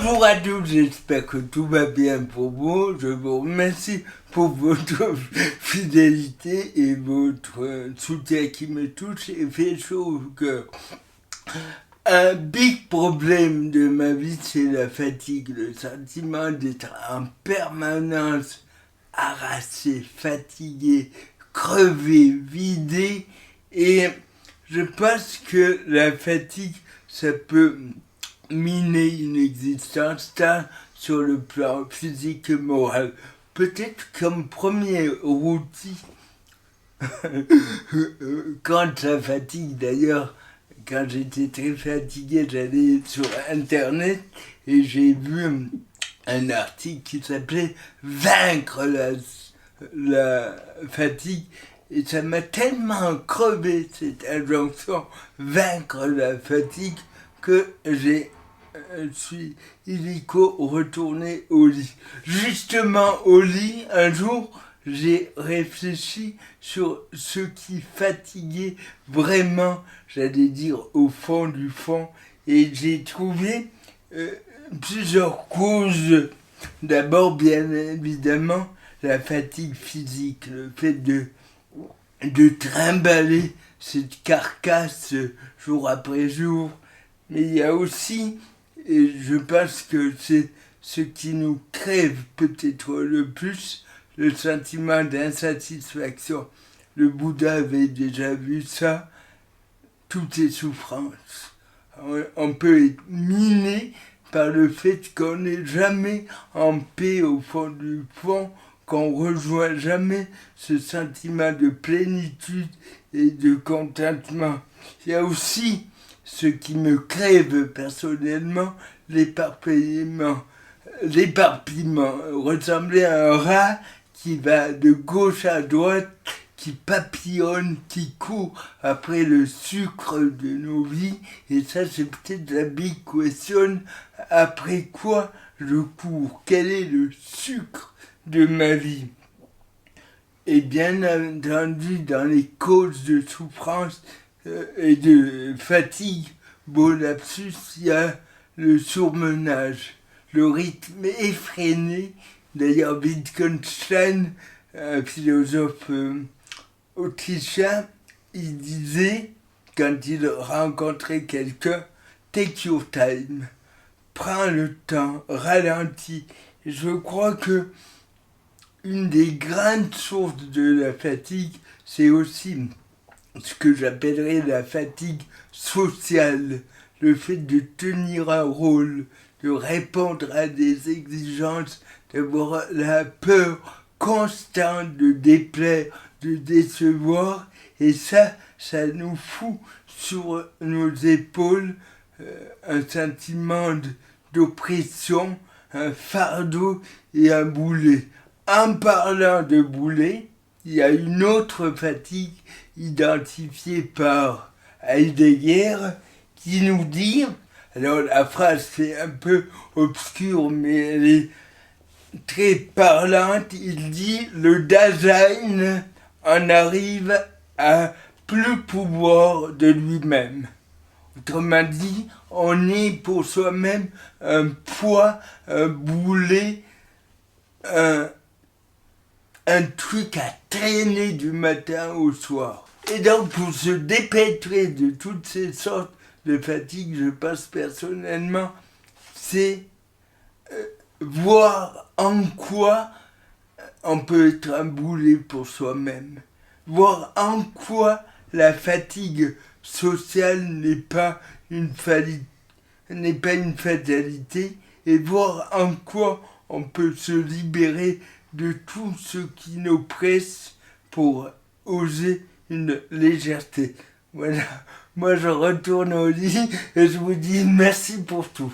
Bonjour à tous, j'espère que tout va bien pour vous. Je vous remercie pour votre fidélité et votre soutien qui me touche et fait chaud au cœur. Un big problème de ma vie, c'est la fatigue, le sentiment d'être en permanence harassé, fatigué, crevé, vidé. Et je pense que la fatigue, ça peut miner une existence tant sur le plan physique et moral. Peut-être comme premier outil, quand ça fatigue d'ailleurs, quand j'étais très fatigué, j'allais sur Internet et j'ai vu un article qui s'appelait Vaincre la fatigue. Et ça m'a tellement crevé cette injonction, vaincre la fatigue, que je suis illico retourné au lit. Justement au lit, un jour, j'ai réfléchi sur ce qui fatiguait vraiment, j'allais dire au fond du fond, et j'ai trouvé plusieurs causes. D'abord, bien évidemment, la fatigue physique, le fait de trimballer cette carcasse jour après jour. Mais il y a aussi, et je pense que c'est ce qui nous crève peut-être le plus, le sentiment d'insatisfaction. Le Bouddha avait déjà vu ça, toutes ces souffrances. On peut être miné par le fait qu'on n'est jamais en paix au fond du fond, qu'on ne rejoint jamais ce sentiment de plénitude et de contentement. Il y a aussi ce qui me crève personnellement, l'éparpillement. L'éparpillement, ressembler à un rat qui va de gauche à droite, qui papillonne, qui court après le sucre de nos vies. Et ça, c'est peut-être la big question. Après quoi je cours? Quel est le sucre de ma vie? Et bien entendu, dans les causes de souffrance et de fatigue, beau lapsus, il y a le surmenage, le rythme effréné. D'ailleurs, Wittgenstein, un philosophe autrichien, il disait, quand il rencontrait quelqu'un, take your time, prends le temps, ralentis. Je crois que une des grandes sources de la fatigue, c'est aussi ce que j'appellerais la fatigue sociale, le fait de tenir un rôle, de répondre à des exigences, d'avoir la peur constante de déplaire, de décevoir, et ça nous fout sur nos épaules un sentiment d'oppression, un fardeau et un boulet. En parlant de boulet, il y a une autre fatigue identifiée par Heidegger qui nous dit, alors la phrase c'est un peu obscure mais elle est très parlante, il dit le Dasein en arrive à plus pouvoir de lui-même. Autrement dit, on est pour soi-même un poids, un boulet, un truc à traîner du matin au soir. Et donc, pour se dépêtrer de toutes ces sortes de fatigues, je pense personnellement, c'est voir en quoi on peut être un boulet pour soi-même. Voir en quoi la fatigue sociale n'est pas une fatalité, et voir en quoi on peut se libérer de tout ce qui nous presse pour oser une légèreté. Voilà, moi je retourne au lit et je vous dis merci pour tout.